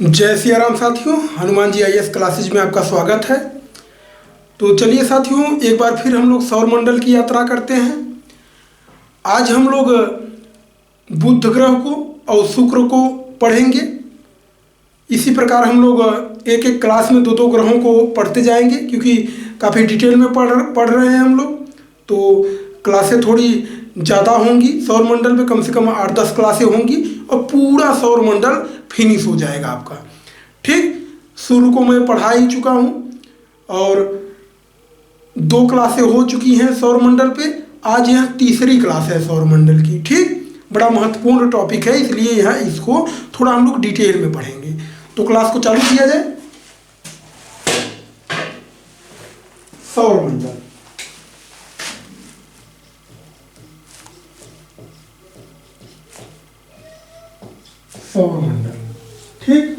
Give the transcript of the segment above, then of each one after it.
जय सिया राम साथियों, Hanuman ji IAS classes में आपका स्वागत है। तो चलिए साथियों, एक बार फिर हम लोग सौर मंडल की यात्रा करते हैं। आज हम लोग बुध ग्रह को और शुक्र को पढ़ेंगे। इसी प्रकार हम लोग एक एक क्लास में दो दो ग्रहों को पढ़ते जाएंगे, क्योंकि काफ़ी डिटेल में पढ़ रहे हैं हम लोग। तो क्लासें थोड़ी ज़्यादा होंगी, सौर मंडल में कम से कम 8-10 क्लासें होंगी और पूरा सौर मंडल फिनिश हो जाएगा आपका। ठीक, शुरू को मैं पढ़ा ही चुका हूँ और 2 क्लासें हो चुकी हैं सौर मंडल पे। आज यह तीसरी क्लास है सौर मंडल की। ठीक, बड़ा महत्वपूर्ण टॉपिक है, इसलिए यह इसको थोड़ा हम लोग डिटेल में पढ़ेंगे। तो क्लास को चालू किया जाए। सौर मंडल, सौर मंडल। ठीक,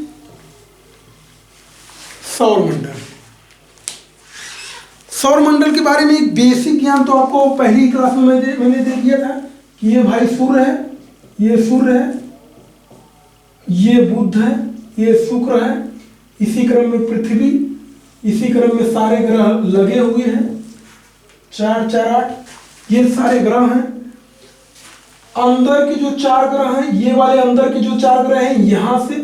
सौर मंडल, सौर मंडल के बारे में एक बेसिक ज्ञान तो आपको पहली क्लास में मैंने दे दिया था कि ये भाई सूर्य है, ये सूर्य है, ये बुध है, ये शुक्र है, इसी क्रम में पृथ्वी, इसी क्रम में सारे ग्रह लगे हुए हैं, 4, 4, 8 ये सारे ग्रह हैं। अंदर के जो 4 ग्रह हैं, ये वाले अंदर के जो 4 ग्रह हैं, यहां से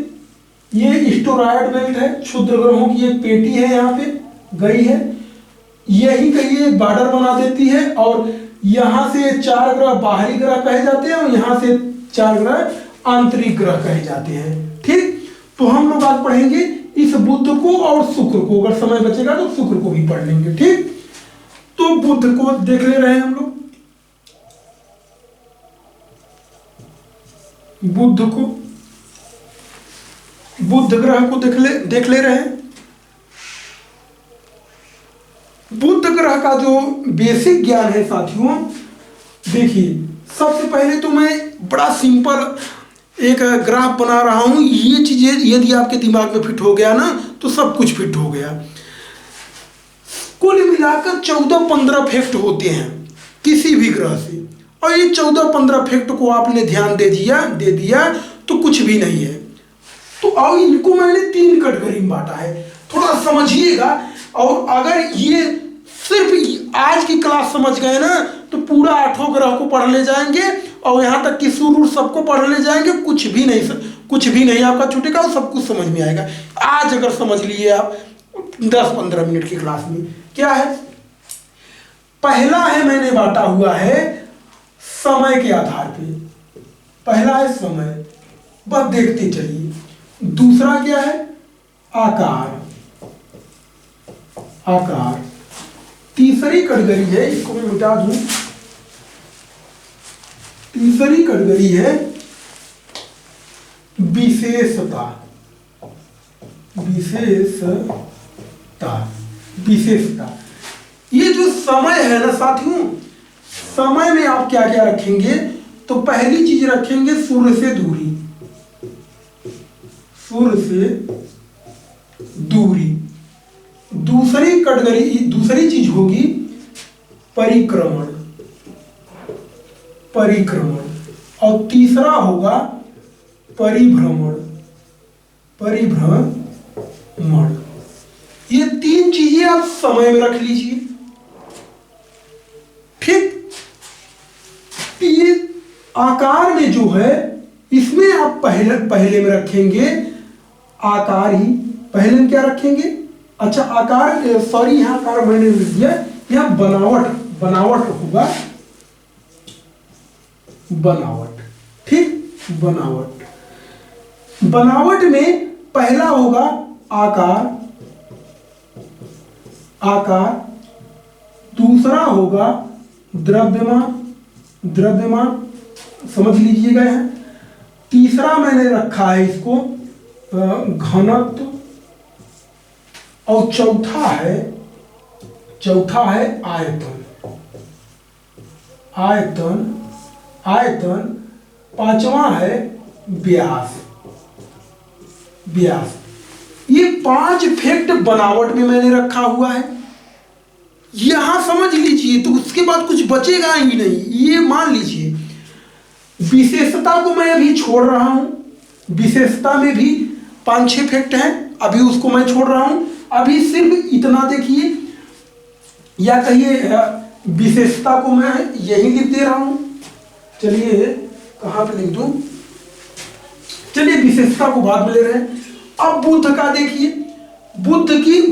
ये एस्टेरॉयड बेल्ट है, क्षुद्र ग्रहों की एक पेटी है, यहाँ पे गई है, यही कहिए एक बॉर्डर बना देती है। और यहां से 4 ग्रह बाहरी ग्रह कहे जाते हैं और यहां से 4 ग्रह आंतरिक ग्रह कहे जाते हैं। ठीक, तो हम लोग आज पढ़ेंगे इस बुध को और शुक्र को, अगर समय बचेगा तो शुक्र को भी पढ़ लेंगे। ठीक, तो बुध को देख ले रहे हैं हम लोग, बुध को, बुध ग्रह को देख ले रहे हैं। बुध ग्रह का जो बेसिक ज्ञान है साथियों, देखिए सबसे पहले तो मैं बड़ा सिंपल एक ग्राफ बना रहा हूं। ये चीजें यदि आपके दिमाग में फिट हो गया ना तो सब कुछ फिट हो गया। कुल मिलाकर 14-15 फैक्ट होते हैं किसी भी ग्रह से, और ये 14-15 फैक्ट को आपने ध्यान दे दिया तो कुछ भी नहीं है। तो अब इनको मैंने 3 कैटेगरी में बांटा है, थोड़ा समझिएगा। और अगर ये सिर्फ आज की क्लास समझ गए ना तो पूरा 8 ग्रह को पढ़ ले जाएंगे और यहाँ तक कि सूर्य सबको पढ़ ले जाएंगे, कुछ भी नहीं आपका छूटेगा और सब कुछ समझ में आएगा। आज अगर समझ लिए आप 10-15 मिनट की क्लास में, क्या है पहला है, मैंने बांटा हुआ है समय के आधार पे। पहला है समय, बस देखते चलिए। दूसरा क्या है, आकार, आकार। तीसरी कैटेगरी है, इसको मैं मिटा दूं, तीसरी कैटेगरी है विशेषता, विशेषता, विशेषता। ये जो समय है ना साथियों, समय में आप क्या क्या रखेंगे, तो पहली चीज रखेंगे सूर्य से दूरी, सूर्य से दूरी। दूसरी कैटेगरी, दूसरी चीज होगी परिक्रमण, परिक्रमण। और तीसरा होगा परिभ्रमण, परिभ्रमण। ये 3 चीजें आप समय में रख लीजिए। ठीक, ये आकार में जो है इसमें आप पहले में रखेंगे आकार ही। पहले में क्या रखेंगे, अच्छा आकार, सॉरी यहाँ आकार मैंने लिख दिया, यहाँ बनावट, बनावट होगा, बनावट। ठीक, बनावट, बनावट में पहला होगा आकार, आकार। दूसरा होगा द्रव्यमान, द्रव्यमान समझ लीजिएगा यहाँ। तीसरा मैंने रखा है इसको घनत्व, और चौथा है आयतन, आयतन, आयतन। 5वां है व्यास, व्यास। ये 5 फैक्ट बनावट में मैंने रखा हुआ है। यहां समझ लीजिए, तो उसके बाद कुछ बचेगा ही नहीं। ये मान लीजिए विशेषता को मैं अभी छोड़ रहा हूं, विशेषता में भी 5-6 फैक्ट हैं, अभी उसको मैं छोड़ रहा हूं। अभी सिर्फ इतना देखिए, या कहिए विशेषता को मैं यही लिख दे रहा हूं। चलिए कहां पे लिख दूं, चलिए विशेषता को बाद में ले रहे हैं। अब बुध का देखिए,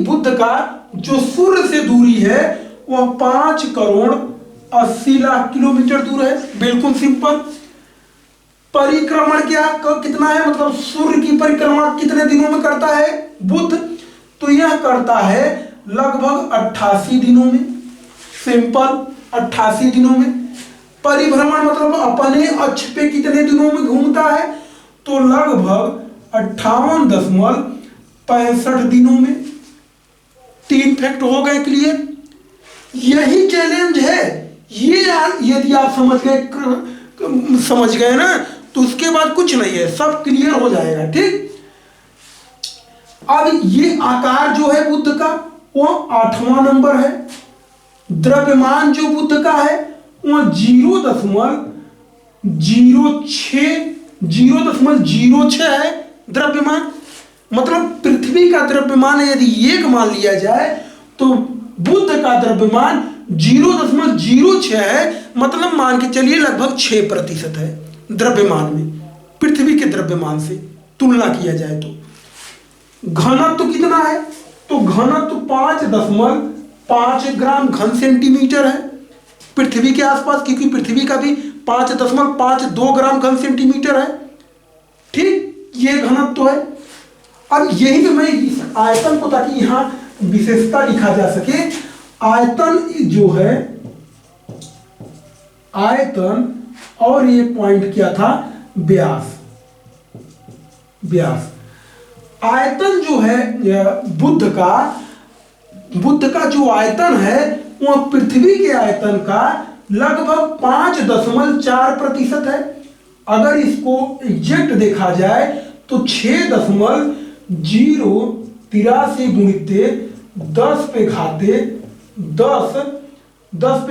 बुध का जो सूर्य से दूरी है वह 5 करोड़ 80 लाख किलोमीटर दूर है। बिल्कुल सिंपल। परिक्रमण कितना है, मतलब सूर्य की परिक्रमा कितने दिनों में करता है बुध, तो यह करता है लगभग 88 दिनों में। सिंपल, 88 दिनों में। परिभ्रमण मतलब अपने अक्ष पे कितने दिनों में घूमता है, तो लगभग 58.65 दिनों में। 3 फैक्ट हो गए क्लियर। यही चैलेंज है ये, यदि आप समझ गए ना, तो उसके बाद कुछ नहीं है, सब क्लियर हो जाएगा। ठीक, अब ये आकार जो है बुध का वो 8वां नंबर है। द्रव्यमान जो बुध का है वो 0.06 है द्रव्यमान। मतलब पृथ्वी का द्रव्यमान यदि 1 मान लिया जाए तो बुध का द्रव्यमान 0.06 है, मतलब मान के चलिए लगभग 6% है द्रव्यमान में, पृथ्वी के द्रव्यमान से तुलना किया जाए तो। घनत्व तो कितना है, तो घनत्व 5.5 ग्राम घन सेंटीमीटर है पृथ्वी के आसपास, क्योंकि पृथ्वी का भी 5.52 ग्राम घन सेंटीमीटर है। ठीक, ये घनत्व है। अब यही पे मैं इस आयतन को, ताकि यहां विशेषता लिखा जा सके, आयतन जो है, आयतन और ये पॉइंट क्या था, व्यास। आयतन जो है बुध का जो आयतन है वह पृथ्वी के आयतन का लगभग 5.4% है। अगर इसको एग्जैक्ट देखा जाए तो 6.083 गुणित 10 पे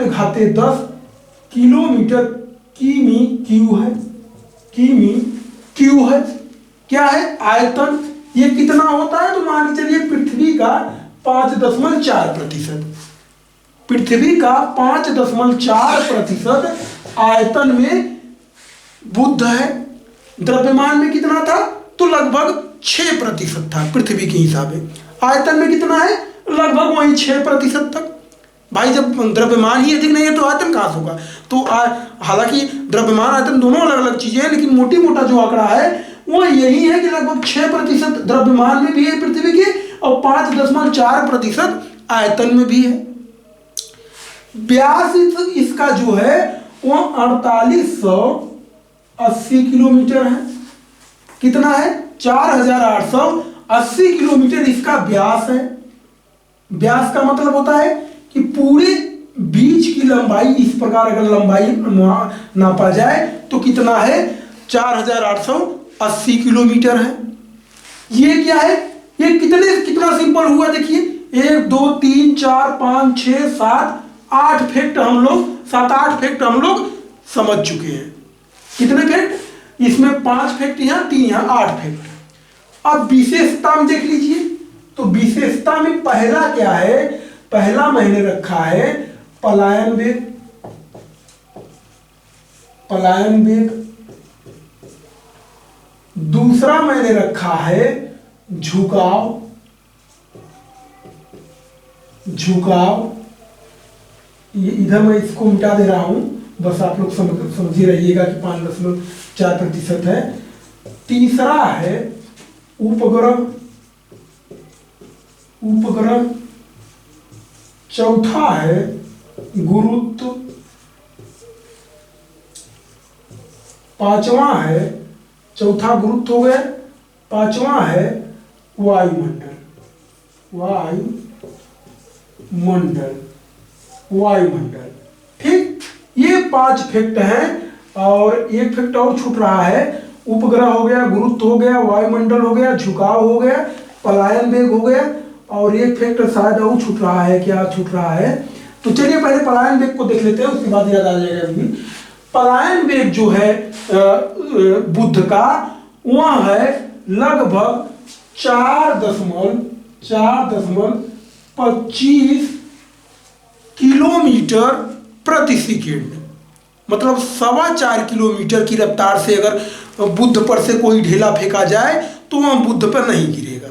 घाते 10 किलोमीटर किमी क्यू है। क्या है, आयतन। ये कितना होता है, तो मान के चलिए पृथ्वी का 5.4%, पृथ्वी का 5.4% आयतन में बुध है। द्रव्यमान में कितना था, तो लगभग 6% था पृथ्वी के हिसाब से। आयतन में कितना है, लगभग वही 6% तक। भाई जब द्रव्यमान ही अधिक नहीं है तो आयतन कहां से होगा। तो हालांकि द्रव्यमान आयतन दोनों अलग अलग चीजें हैं, लेकिन मोटी मोटा जो आंकड़ा है वो यही है कि लगभग 6% द्रव्यमान में भी है पृथ्वी के, और 5.4% आयतन में भी है। व्यास इसका जो है वो 4880 किलोमीटर है। कितना है, 4880 किलोमीटर इसका व्यास है। व्यास का मतलब होता है कि पूरे बीच की लंबाई, इस प्रकार अगर लंबाई नापा जाए तो कितना है, 4880 किलोमीटर है। ये क्या है, ये कितना सिंपल हुआ देखिए, 1 2 3 4 5 6 7 8 फैक्ट हम लोग 7-8 फैक्ट हम लोग समझ चुके हैं। कितने फैक्ट, इसमें 5 फैक्ट यहाँ, 3 यहाँ, 8 फैक्ट। अब विशेषता में देख लीजिए, तो विशेषता में पहला क्या है, पहला मैंने रखा है पलायन वेग, दूसरा मैंने रखा है झुकाव, ये इधर मैं इसको मिटा दे रहा हूं, बस आप लोग समझ ही रहिएगा कि 5.4% है। तीसरा है उपग्रह, चौथा है गुरुत्व, पांचवा है, चौथा गुरुत्व हो गया, पांचवा है वायुमंडल। ठीक, ये 5 फैक्ट हैं। और एक फैक्ट और छूट रहा है, उपग्रह हो गया, गुरुत्व हो गया, वायुमंडल हो गया, झुकाव हो गया, पलायन वेग हो गया, और एक फैक्ट शायद और छूट रहा है। क्या छूट रहा है, तो चलिए पहले पलायन वेग को देख लेते हैं, उसके बाद याद आ जाएगा अभी। पलायन वेग जो है बुध का, वह है लगभग 4.25 किलोमीटर प्रति सेकेंड, मतलब 4.25 किलोमीटर की रफ्तार से अगर बुध पर से कोई ढेला फेंका जाए तो वह बुध पर नहीं गिरेगा।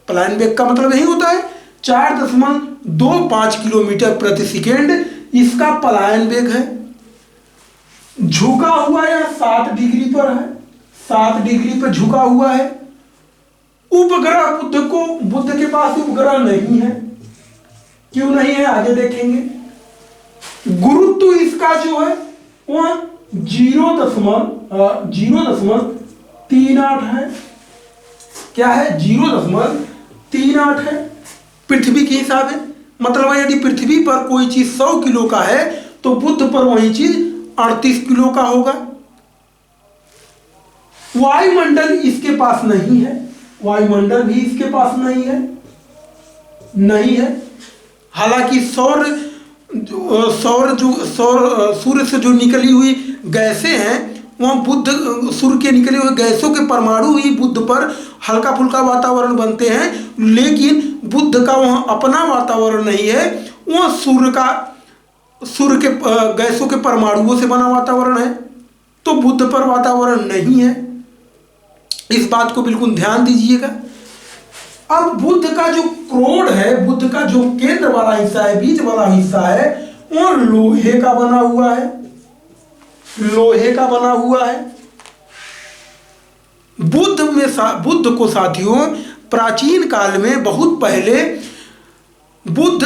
पलायन वेग का मतलब यही होता है, 4.25 किलोमीटर प्रति सेकेंड इसका पलायन वेग है। झुका हुआ या 7 डिग्री पर है, 7 डिग्री पर झुका हुआ है। उपग्रह बुध के पास उपग्रह नहीं है, क्यों नहीं है आगे देखेंगे। गुरुत्व इसका जो है वह 0.38 है। क्या है? 0.38 है। पृथ्वी के हिसाब है, मतलब यदि पृथ्वी पर कोई चीज 100 किलो का है तो बुध पर वही चीज 38 किलो का होगा। वायुमंडल इसके पास नहीं है, वायुमंडल भी इसके पास नहीं है। हालांकि सूर्य से जो निकली हुई गैसें हैं वह सूर्य के निकले हुए गैसों के परमाणु ही बुध पर हल्का फुल्का वातावरण बनते हैं, लेकिन बुध का वह अपना वातावरण नहीं है, वह सूर्य के गैसों के परमाणुओं से बना वातावरण है, तो बुध पर वातावरण नहीं है। इस बात को बिल्कुल ध्यान दीजिएगा। अब बुध का जो क्रोड है, बुध का जो केंद्र वाला हिस्सा है, बीच वाला हिस्सा है, वो लोहे का बना हुआ है, लोहे का बना हुआ है। बुध को साथियों प्राचीन काल में बहुत पहले बुध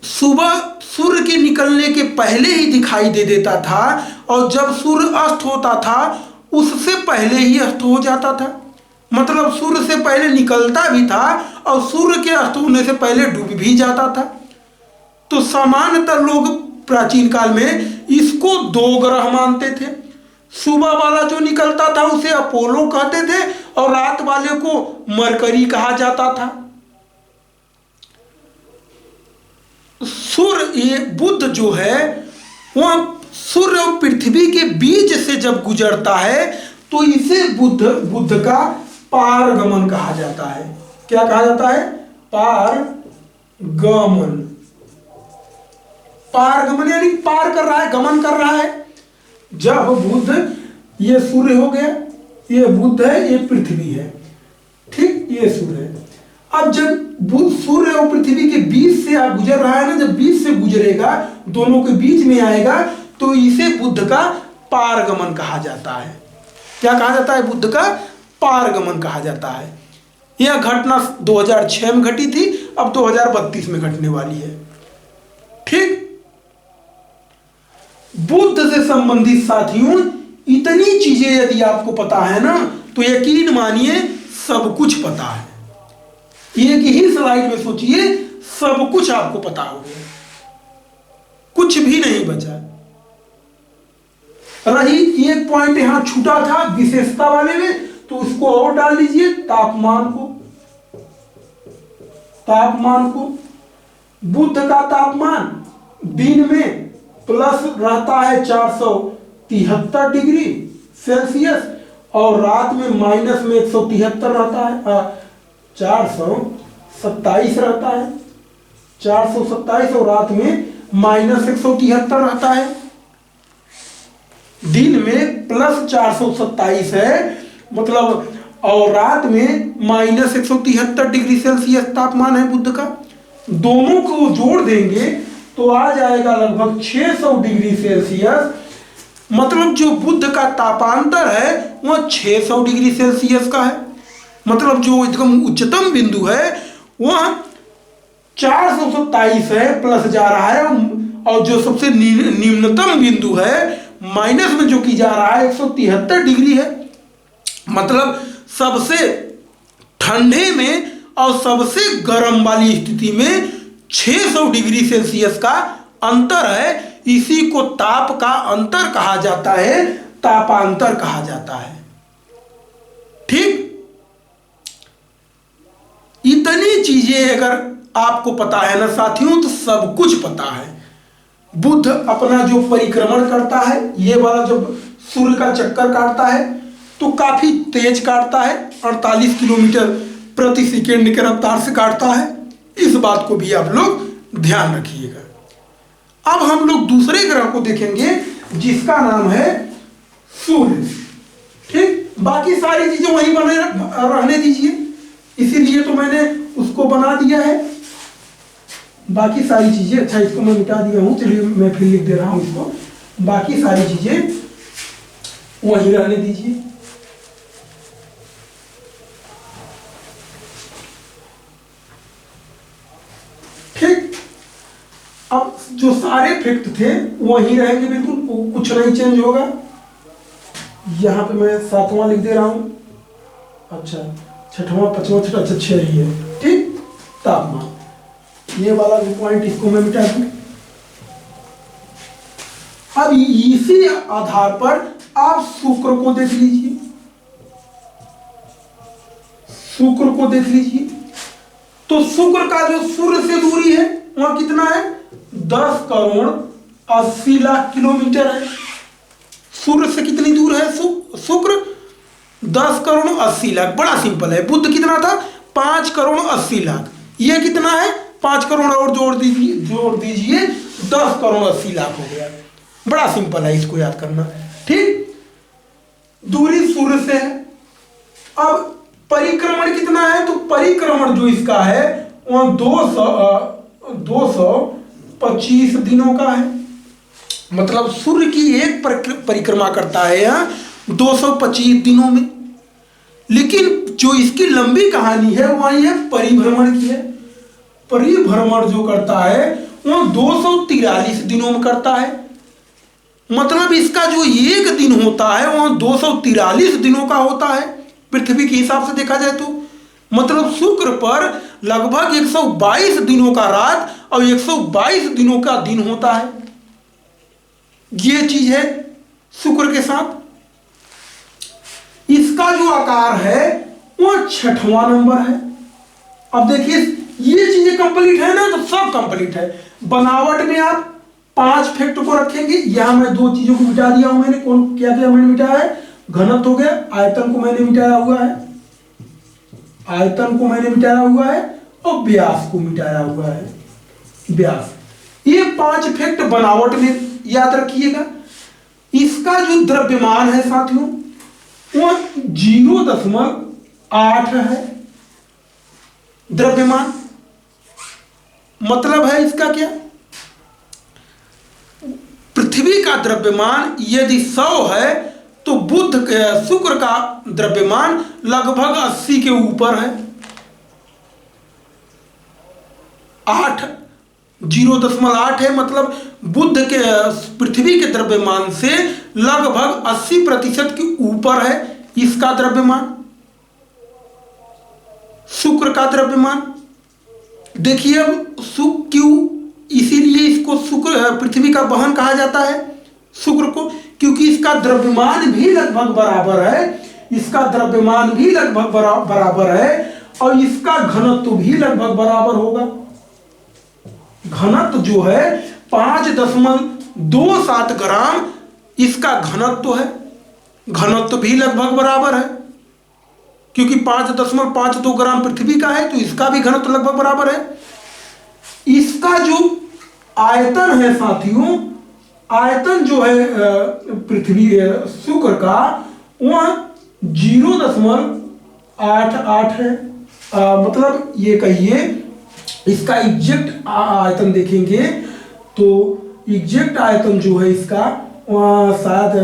सुबह सूर्य के निकलने के पहले ही दिखाई दे देता था, और जब सूर्य अस्त होता था उससे पहले ही अस्त हो जाता था। मतलब सूर्य से पहले निकलता भी था और सूर्य के अस्त होने से पहले डूब भी जाता था। तो सामान्यतः लोग प्राचीन काल में इसको 2 ग्रह मानते थे। सुबह वाला जो निकलता था उसे अपोलो कहते थे और रात वाले को मरकरी कहा जाता था। सूर्य, ये बुध जो है वह सूर्य और पृथ्वी के बीच से जब गुजरता है तो इसे बुध का पारगमन कहा जाता है। क्या कहा जाता है? पारगमन। पारगमन यानी पार कर रहा है, गमन कर रहा है। जब बुध, ये सूर्य हो गया, ये बुध है, ये पृथ्वी है, ठीक, ये सूर्य है। अब जब बुध सूर्य और पृथ्वी के बीच से गुजर रहा है ना, जब बीच से गुजरेगा, दोनों के बीच में आएगा, तो इसे बुध का पारगमन कहा जाता है। क्या कहा जाता है? बुध का पारगमन कहा जाता है। यह घटना 2006 में घटी थी, अब 2032 में घटने वाली है, ठीक। बुध से संबंधित साथियों इतनी चीजें यदि आपको पता है ना, तो यकीन मानिए सब कुछ पता है। एक ही स्लाइड में सोचिए, सब कुछ आपको पता हो गया, कुछ भी नहीं बचा। रही एक पॉइंट यहां छूटा था विशेषता वाले में, तो उसको और डाल लीजिए, तापमान को। बुध का तापमान दिन में प्लस रहता है 473 डिग्री सेल्सियस और रात में माइनस में 173 रहता है, 427 रहता है, 427 और रात में माइनस 173 रहता है। दिन में प्लस 427 है मतलब, और रात में माइनस 173 डिग्री सेल्सियस तापमान है बुध का। दोनों को जोड़ देंगे तो आ जाएगा लगभग 600 डिग्री सेल्सियस। मतलब जो बुध का तापांतर है वह 600 डिग्री सेल्सियस का है। मतलब जो एकदम उच्चतम बिंदु है वह 427 है, प्लस जा रहा है, और जो सबसे निम्नतम बिंदु है माइनस में जो की जा रहा है 173 डिग्री है। मतलब सबसे ठंडे में और सबसे गर्म वाली स्थिति में 600 डिग्री सेल्सियस का अंतर है। इसी को ताप का अंतर कहा जाता है, तापांतर कहा जाता है, ठीक। इतनी चीजें अगर आपको पता है ना साथियों, तो सब कुछ पता है। बुध अपना जो परिक्रमण करता है, ये वाला जब सूर्य का चक्कर काटता है तो काफी तेज काटता है, 48 किलोमीटर प्रति सेकेंड की रफ्तार से काटता है। इस बात को भी आप लोग ध्यान रखिएगा। अब हम लोग दूसरे ग्रह को देखेंगे जिसका नाम है सूर्य। ठीक, बाकी सारी चीजें वहीं बने रहने दीजिए, इसीलिए तो मैंने उसको बना दिया है। बाकी सारी चीजें, अच्छा इसको मैं मिटा दिया हूं, चलिए मैं फिर लिख दे रहा हूं इसको। बाकी सारी चीजें वहीं रहने दीजिए। ठीक, अब जो सारे फैक्ट थे वहीं रहेंगे, बिल्कुल कुछ नहीं चेंज होगा। यहां पे मैं 7वां लिख दे रहा हूं। अच्छा, 6वां 5वां 6, अच्छा 6 ही है। ठीक, तापमान, ये वाला भी पॉइंट इसको मैं मिटा दूं। अब इसी आधार पर आप शुक्र को देख लीजिए। शुक्र को देख लीजिए तो शुक्र का जो सूर्य से दूरी है वहां कितना है? 10 करोड़ 80 लाख किलोमीटर है। सूर्य से कितनी दूर है शुक्र? 10 करोड़ 80 लाख। बड़ा सिंपल है। बुध कितना था? 5 करोड़ 80 लाख। ये कितना है? 5 करोड़ और जोड़ दीजिए 10 करोड़ 80 लाख हो गया। बड़ा सिंपल है, इसको याद करना। ठीक, दूरी सूर्य से है। अब परिक्रमण कितना है? तो परिक्रमण जो इसका है वह 225 दिनों का है। मतलब सूर्य की एक परिक्रमा करता है यहाँ 225 दिनों में। लेकिन जो इसकी लंबी कहानी है वह ये परिभ्रमण की है। परिभ्रमण जो करता है वह 243 दिनों में करता है। मतलब इसका जो एक दिन होता है वह 243 दिनों का होता है पृथ्वी के हिसाब से देखा जाए तो। मतलब शुक्र पर लगभग 122 दिनों का रात और 122 दिनों का दिन होता है। ये चीज है शुक्र के साथ। इसका जो आकार है वह 6वां नंबर है। अब देखिए ये चीजें कंप्लीट है ना, तो सब कंप्लीट है। बनावट में आप 5 फैक्ट को रखेंगे। यहां मैं 2 चीजों को मिटा दिया हूं। मैंने कौन क्या क्या मैंने मिटाया है? घनत्व हो गया, आयतन को मैंने मिटाया हुआ है, आयतन को मैंने मिटाया हुआ है और व्यास को मिटाया हुआ है। व्यास, ये 5 फैक्ट बनावट में याद रखिएगा। इसका जो द्रव्यमान है साथियों वो 0.8 है। द्रव्यमान मतलब है इसका क्या? पृथ्वी का द्रव्यमान यदि 100 है तो शुक्र का द्रव्यमान लगभग 80 के ऊपर है। 0.8 है। मतलब पृथ्वी के द्रव्यमान से लगभग 80% के ऊपर है इसका द्रव्यमान, शुक्र का द्रव्यमान। देखिए अब क्यों इसीलिए इसको शुक्र पृथ्वी का बहन कहा जाता है शुक्र को, क्योंकि इसका द्रव्यमान भी लगभग बराबर है, इसका द्रव्यमान भी लगभग बराबर है और इसका घनत्व भी लगभग बराबर होगा। घनत्व जो है 5.27 ग्राम इसका घनत्व है। घनत्व भी लगभग बराबर है क्योंकि 5.52 ग्राम पृथ्वी का है, तो इसका भी घनत्व लगभग बराबर है। इसका जो आयतन है साथियों, आयतन जो है पृथ्वी शुक्र का वह 0.88 है। मतलब ये कहिए इसका एग्जैक्ट आयतन देखेंगे तो एग्जैक्ट आयतन जो है इसका शायद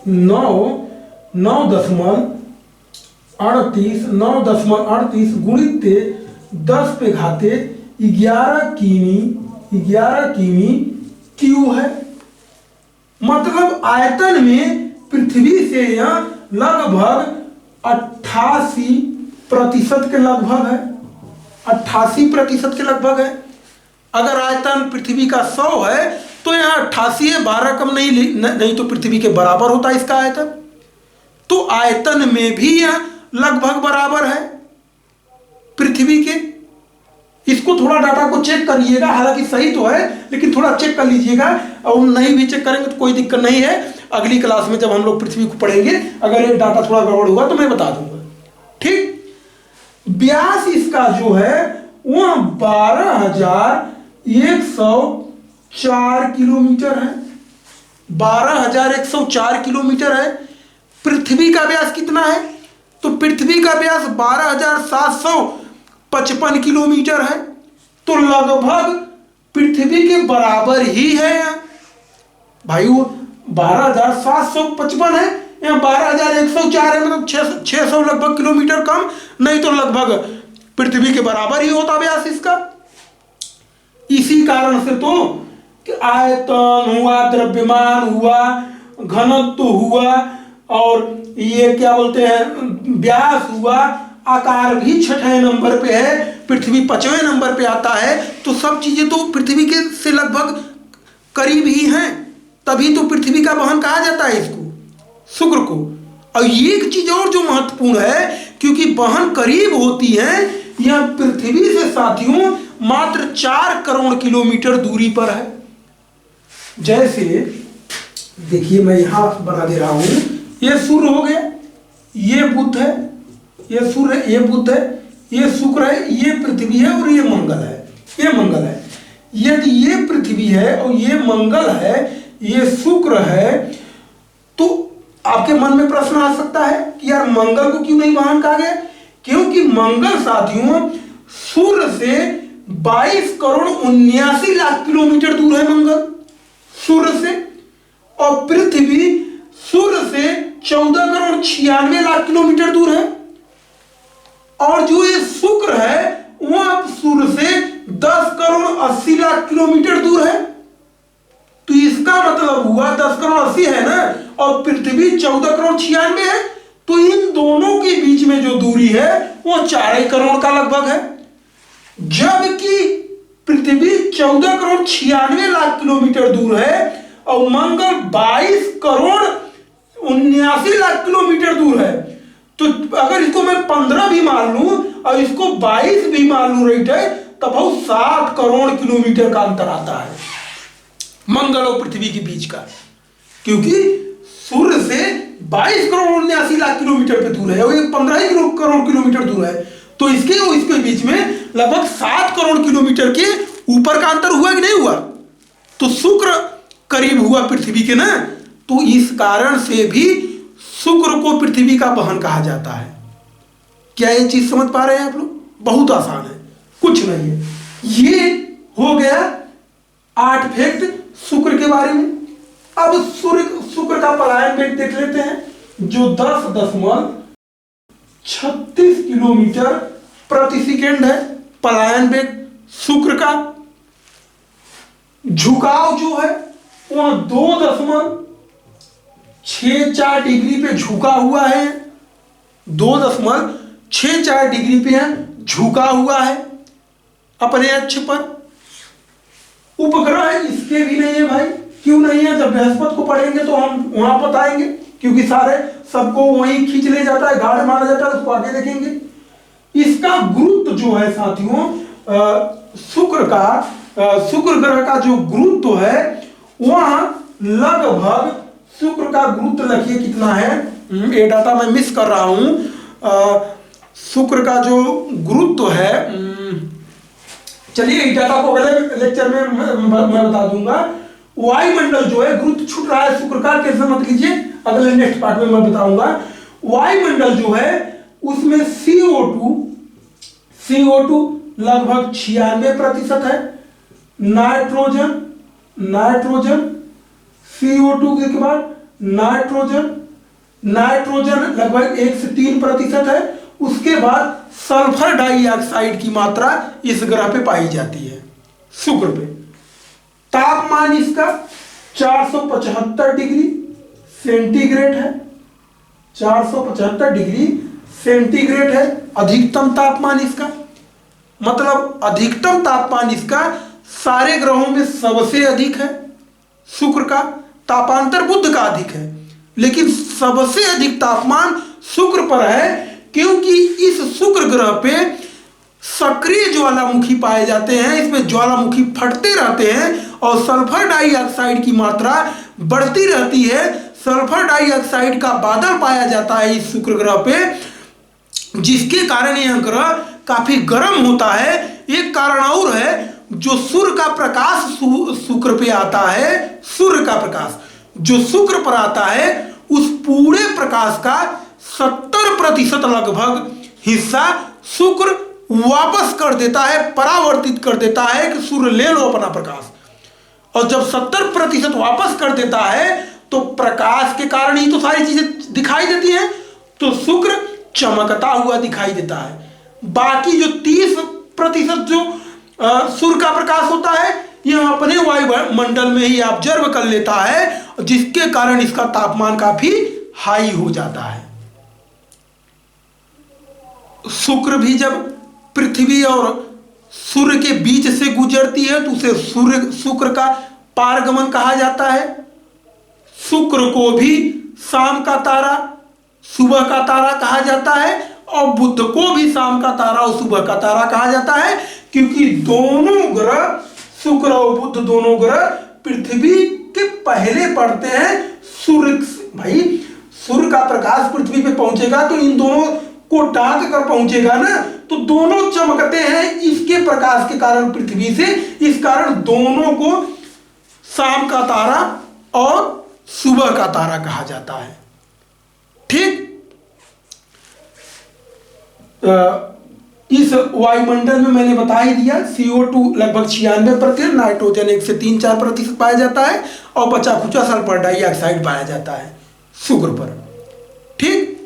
9.38 गुणित 10 पे घाते 11 किमी क्यू है। मतलब आयतन में पृथ्वी से यह लगभग 88% के लगभग है। 88% के लगभग है। अगर आयतन पृथ्वी का 100 है तो यहाँ 88 है, 12 कम नहीं तो पृथ्वी के बराबर होता है इसका आयतन। तो आयतन में भी यह लगभग बराबर है पृथ्वी के। इसको थोड़ा डाटा को चेक करिएगा, हालांकि सही तो है लेकिन थोड़ा चेक कर लीजिएगा, और नहीं भी चेक करेंगे तो कोई दिक्कत नहीं है। अगली क्लास में जब हम लोग पृथ्वी को पढ़ेंगे अगर ये डाटा थोड़ा गड़बड़ हुआ तो मैं बता दूंगा। ठीक, व्यास इसका जो है वह 12,104 किलोमीटर है। 12,104 किलोमीटर है। पृथ्वी का व्यास कितना है? तो पृथ्वी का व्यास 12,755 किलोमीटर है। तो लगभग पृथ्वी के बराबर ही है भाई। वो 12,755 है या 12,104 है, मतलब 600 लगभग किलोमीटर कम, नहीं तो लगभग पृथ्वी के बराबर ही होता व्यास इसका। इसी कारण से तो कि आयतन हुआ, द्रव्यमान हुआ, घनत्व हुआ, और ये क्या बोलते हैं व्यास हुआ, आकार भी 6वें नंबर पे है, पृथ्वी 5वें नंबर पे आता है। तो सब चीजें तो पृथ्वी के से लगभग करीब ही हैं, तभी तो पृथ्वी का वहन कहा जाता है इसको, शुक्र को। और एक चीज और जो महत्वपूर्ण है, क्योंकि वहन करीब होती है, यह पृथ्वी से साथियों मात्र 4 करोड़ किलोमीटर दूरी पर है। जैसे देखिए मैं यहां बना दे रहा हूं, ये सूर्य हो गया, ये बुध है, ये सूर्य है, ये बुध है, ये शुक्र है, ये पृथ्वी है और ये मंगल है, ये मंगल है। यदि ये पृथ्वी है और ये मंगल है, ये शुक्र है, तो आपके मन में प्रश्न आ सकता है कि यार मंगल को क्यों नहीं वहन कहा गया? क्योंकि मंगल साथियों सूर्य से 22 करोड़ 79 लाख किलोमीटर दूर है मंगल सूर्य से, और पृथ्वी सूर्य से 14 करोड़ 96 लाख किलोमीटर दूर है। और जो ये शुक्र है वह सूर्य से 10 करोड़ 80 लाख किलोमीटर दूर है। तो इसका मतलब हुआ 10 करोड़ 80 है ना, और पृथ्वी 14 करोड़ 96 है, तो इन दोनों के बीच में जो दूरी है वो 4 करोड़ का लगभग है। जबकि पृथ्वी 14 करोड़ 96 लाख किलोमीटर दूर है और मंगल 22 करोड़ 79 लाख किलोमीटर दूर है। तो अगर इसको मैं 15 भी मान लूं और इसको 22 भी मान लूं, राइट है, तब 7 करोड़ किलोमीटर का अंतर आता है मंगल और पृथ्वी के बीच का, क्योंकि सूर्य से 22 करोड़ 79 लाख किलोमीटर पे दूर है और ये 15 करोड़ किलोमीटर दूर है। तो इसके और इसके बीच में लगभग 7 करोड़ किलोमीटर के ऊपर का अंतर हुआ कि नहीं हुआ? तो शुक्र करीब हुआ पृथ्वी के ना, तो इस कारण से भी शुक्र को पृथ्वी का वहन कहा जाता है। क्या ये चीज समझ पा रहे हैं आप लोग? बहुत आसान है, कुछ नहीं है। ये हो गया 8 फैक्ट शुक्र के बारे में। अब शुक्र का पलायन वेग देख लेते हैं, जो 10.36 किलोमीटर प्रति सेकेंड है पलायन वेग शुक्र का। झुकाव जो है वह 2.64 डिग्री पे झुका हुआ है, 2.64 डिग्री पे झुका हुआ है अपने अक्ष पर। उपग्रह इसके भी नहीं है भाई। क्यों नहीं है? जब बृहस्पति को पढ़ेंगे तो हम वहां बताएंगे, क्योंकि सारे सबको वहीं खींच ले जाता है, गाढ़ माना जाता है, उसको आगे देखेंगे। इसका गुरुत्व जो है साथियों शुक्र ग्रह का जो गुरुत्व है वह लगभग, शुक्र का गुरुत्व लिखिए कितना है, ये डाटा मैं मिस कर रहा हूं। शुक्र का जो गुरुत्व है, चलिए इस डाटा को अगले लेक्चर में मैं बता दूंगा। वायुमंडल जो है, गुरुत्व छूट रहा है शुक्र का, कैसे मत लीजिए, अगले नेक्स्ट पार्ट में मैं बताऊंगा। वायुमंडल जो है उसमें CO2 लगभग 96% है। नाइट्रोजन CO2 के बाद नाइट्रोजन लगभग 1 से 3% है। उसके बाद सल्फर डाइऑक्साइड की मात्रा इस ग्रह पे पाई जाती है शुक्र पे। तापमान इसका 475 डिग्री सेंटीग्रेड है, 475 डिग्री सेंटीग्रेड है अधिकतम तापमान इसका। मतलब अधिकतम तापमान इसका सारे ग्रहों में सबसे अधिक है। शुक्र का तापांतर बुध का अधिक है, लेकिन सबसे अधिक तापमान शुक्र पर है, क्योंकि इस शुक्र ग्रह पे सक्रिय ज्वालामुखी पाए जाते हैं। इसमें ज्वालामुखी फटते रहते हैं और सल्फर डाइऑक्साइड की मात्रा बढ़ती रहती है। सल्फर डाइऑक्साइड का बादल पाया जाता है इस शुक्र ग्रह पे। जिसके कारण यह ग्रह काफी गर्म होता है। एक कारण और है, जो सूर्य का प्रकाश शुक्र पे आता है, सूर्य का प्रकाश जो शुक्र पर आता है, उस पूरे प्रकाश का 70% लगभग हिस्सा शुक्र वापस कर देता है, परावर्तित कर देता है कि सूर्य ले लो अपना प्रकाश। और जब 70% वापस कर देता है तो प्रकाश के कारण ही तो सारी चीजें दिखाई देती हैं, तो शुक्र चमकता हुआ दिखाई देता है। बाकी जो 30% जो सूर्य का प्रकाश होता है, यह अपने वायुमंडल में ही ऑब्जर्व कर लेता है, जिसके कारण इसका तापमान काफी हाई हो जाता है। शुक्र भी जब पृथ्वी और सूर्य के बीच से गुजरती है तो उसे शुक्र का पारगमन कहा जाता है। शुक्र को भी शाम का तारा, सुबह का तारा कहा जाता है, और बुध को भी शाम का तारा और सुबह का तारा कहा जाता है, क्योंकि दोनों ग्रह, शुक्र और बुध दोनों ग्रह पृथ्वी के पहले पड़ते हैं। सूर्य, भाई सूर्य का प्रकाश पृथ्वी पे पहुंचेगा तो इन दोनों को ढांक कर पहुंचेगा ना, तो दोनों चमकते हैं इसके प्रकाश के कारण पृथ्वी से। इस कारण दोनों को शाम का तारा और सुबह का तारा कहा जाता है। ठीक, इस वायुमंडल में मैंने बता ही दिया, CO2 लगभग 96%, नाइट्रोजन 1 से 3-4% पाया जाता है, और बचा खुचा सल्फर डाइऑक्साइड पाया जाता है शुक्र पर। ठीक,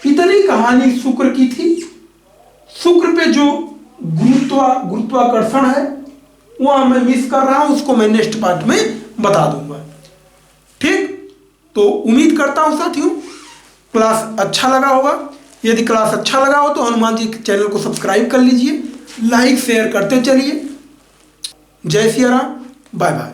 इतनी कहानी शुक्र की थी। शुक्र पे जो गुरुत्वाकर्षण है वह मैं मिस कर रहा हूं, उसको मैं नेक्स्ट पार्ट में बता दूंगा। ठीक, तो उम्मीद करता हूं साथियों क्लास अच्छा लगा होगा। यदि क्लास अच्छा लगा हो तो हनुमान जी के चैनल को सब्सक्राइब कर लीजिए, लाइक शेयर करते चलिए। जय सिया राम, बाय बाय।